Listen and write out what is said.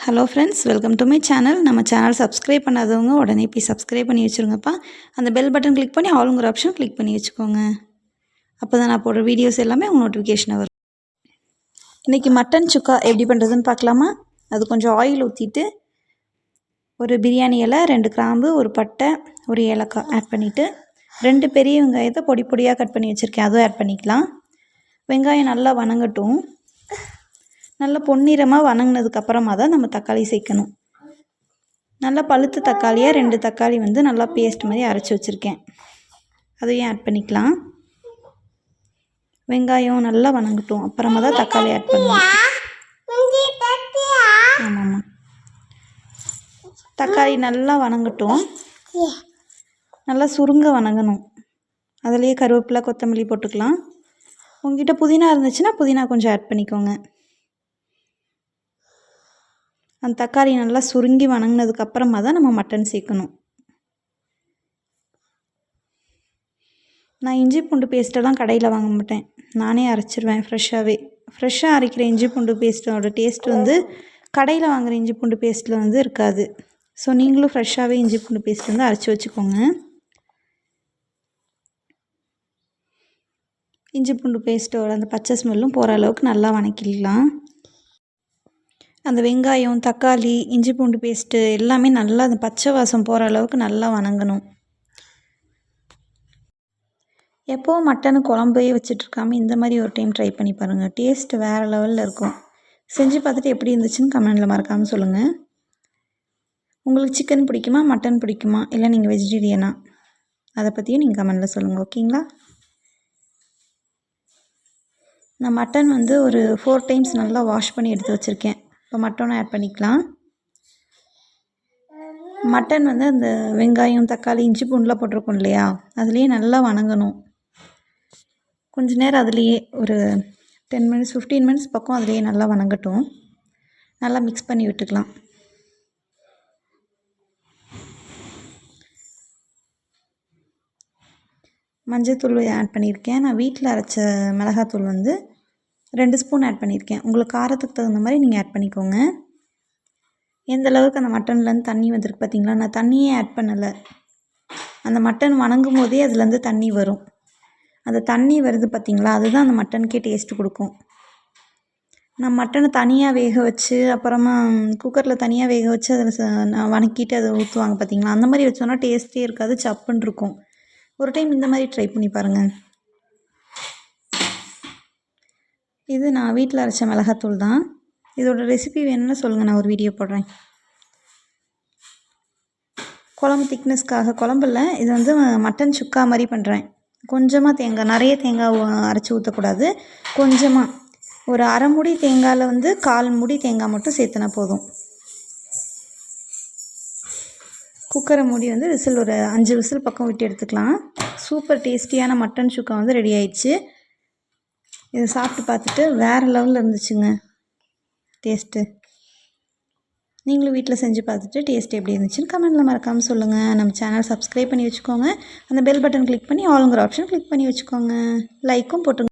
Hello friends, welcome to my channel. நம்ம channel subscribe பண்ணாதவங்க உடனே போய் சப்ஸ்கிரைப் பண்ணி வச்சுருங்கப்பா. அந்த பெல் பட்டன் கிளிக் பண்ணி ஆளுங்கிற ஆப்ஷன் கிளிக் பண்ணி வச்சுக்கோங்க. அப்போ தான் நான் போடுற வீடியோஸ் எல்லாமே உங்கள் நோட்டிஃபிகேஷனை வரும். இன்றைக்கி மட்டன் சுக்கா எப்படி பண்ணுறதுன்னு பார்க்கலாமா? அது கொஞ்சம் ஆயில் ஊற்றிட்டு ஒரு பிரியாணி இலை, 2 கிராம்பு, ஒரு பட்டை, ஒரு ஏலக்காய் ஆட் பண்ணிவிட்டு 2 பெரிய வெங்காயத்தை பொடி பொடியாக கட் பண்ணி வச்சுருக்கேன், அதுவும் ஆட் பண்ணிக்கலாம். வெங்காயம் நல்லா வணங்கட்டும். நல்லா பொன்னிறமாக வணங்கினதுக்கப்புறமா தான் நம்ம தக்காளி சேர்க்கணும். நல்லா பழுத்த தக்காளியாக 2 தக்காளி நல்லா பேஸ்ட் மாதிரி அரைச்சி வச்சுருக்கேன், அதையும் ஆட் பண்ணிக்கலாம். வெங்காயம் நல்லா வணங்கட்டும், அப்புறமா தான் தக்காளி ஆட் பண்ணணும். ஆமாம்மா, தக்காளி நல்லா வணங்கட்டும், நல்லா சுருங்க வணங்கணும். அதுலேயே கருவேப்பிலை, கொத்தமல்லி போட்டுக்கலாம். உங்ககிட்ட புதினா இருந்துச்சுன்னா புதினா கொஞ்சம் ஆட் பண்ணிக்கோங்க. அந்த தக்காளி நல்லா சுருங்கி வணங்கினதுக்கப்புறமா தான் நம்ம மட்டன் சேர்க்கணும். நான் இஞ்சி பூண்டு பேஸ்ட்டெல்லாம் கடையில் வாங்க மாட்டேன், நானே அரைச்சிருவேன் ஃப்ரெஷ்ஷாக அரைக்கிற இஞ்சி பூண்டு பேஸ்ட்டோட டேஸ்ட் கடையில் வாங்குகிற இஞ்சி பூண்டு பேஸ்ட்டில் இருக்காது. ஸோ நீங்களும் ஃப்ரெஷ்ஷாகவே இஞ்சி பூண்டு பேஸ்ட் அரைச்சி வச்சுக்கோங்க. இஞ்சி பூண்டு பேஸ்ட்டோட அந்த பச்சை ஸ்மெல்லும் போகிற அளவுக்கு நல்லா வணக்கிடலாம். அந்த வெங்காயம், தக்காளி, இஞ்சி பூண்டு பேஸ்ட்டு எல்லாமே நல்லா அந்த பச்சை வாசம் போகிற அளவுக்கு நல்லா வணங்கணும். எப்போவும் மட்டன் குழம்பே வச்சிட்ருக்காமல் இந்த மாதிரி ஒரு டைம் ட்ரை பண்ணி பாருங்கள், டேஸ்ட்டு வேறு லெவலில் இருக்கும். செஞ்சு பார்த்துட்டு எப்படி இருந்துச்சுன்னு கமெண்டில் மறக்காமல் சொல்லுங்கள். உங்களுக்கு சிக்கன் பிடிக்குமா, மட்டன் பிடிக்குமா, இல்லை நீங்கள் வெஜிடேரியனா, அதை பற்றியும் நீங்கள் கமெண்டில் சொல்லுங்கள், ஓகேங்களா? நான் மட்டன் ஒரு 4 டைம்ஸ் நல்லா வாஷ் பண்ணி எடுத்து வச்சுருக்கேன். இப்போ மட்டனும் ஆட் பண்ணிக்கலாம். மட்டன் அந்த வெங்காயம், தக்காளி, இஞ்சி பூண்டுலாம் போட்டிருக்கோம் இல்லையா, அதுலேயே நல்லா வணங்கணும். கொஞ்ச நேரம் அதுலேயே ஒரு 10 மினிட்ஸ் 15 மினிட்ஸ் பக்கம் அதுலேயே நல்லா வணங்கட்டும். நல்லா மிக்ஸ் பண்ணி விட்டுக்கலாம். மஞ்சள்தூள் ஆட் பண்ணியிருக்கேன். நான் வீட்டில் அரைச்ச மிளகாத்தூள் 2 ஸ்பூன் ஆட் பண்ணியிருக்கேன். உங்களுக்கு காரத்துக்கு தகுந்த மாதிரி நீங்கள் ஆட் பண்ணிக்கோங்க. எந்த அளவுக்கு அந்த மட்டன்லேருந்து தண்ணி வந்திருக்கு பார்த்தீங்களா? நான் தண்ணியே ஆட் பண்ணலை. அந்த மட்டன் வணங்கும் போதே அதுலேருந்து தண்ணி வரும். அந்த தண்ணி வருது பார்த்தீங்களா, அதுதான் அந்த மட்டனுக்கே டேஸ்ட்டு கொடுக்கும். நான் மட்டனை தனியாக வேக வச்சு அப்புறமா குக்கரில் தனியாக வேக வச்சு அதில் நான் வணக்கிட்டு அதை ஊற்றுவாங்க பார்த்தீங்களா, அந்த மாதிரி வச்சோன்னா டேஸ்ட்டே இருக்காது, சப்புன்னு இருக்கும். ஒரு டைம் இந்த மாதிரி ட்ரை பண்ணி பாருங்கள். இது நான் வீட்டில் அரைச்ச மிளகாத்தூள் தான். இதோட ரெசிபி வேணும்னு சொல்லுங்கள், நான் ஒரு வீடியோ போடுறேன். குழம்பு திக்னஸ்க்காக, குழம்பில் இது மட்டன் சுக்கா மாதிரி பண்ணுறேன். கொஞ்சமாக தேங்காய், நிறைய தேங்காய் அரைச்சி ஊற்றக்கூடாது, கொஞ்சமாக ஒரு அரை மூடி தேங்காயில் 1/4 மூடி தேங்காய் மட்டும் சேர்த்துனா போதும். குக்கரை மூடி விசில் ஒரு 5 விசில் பக்கம் விட்டு எடுத்துக்கலாம். சூப்பர் டேஸ்டியான மட்டன் சுக்கா ரெடி ஆயிடுச்சு. இதை சாப்பிட்டு பார்த்துட்டு வேறு லெவலில் இருந்துச்சுங்க டேஸ்ட்டு. நீங்களும் வீட்டில் செஞ்சு பார்த்துட்டு டேஸ்ட் எப்படி இருந்துச்சுன்னு கமெண்டில் மறக்காமல் சொல்லுங்கள். நம்ம சேனல் சப்ஸ்கிரைப் பண்ணி வச்சுக்கோங்க. அந்த பெல் பட்டன் கிளிக் பண்ணி ஆளுங்கிற ஆப்ஷன் கிளிக் பண்ணி வச்சுக்கோங்க. லைக்கும் போட்டுங்க.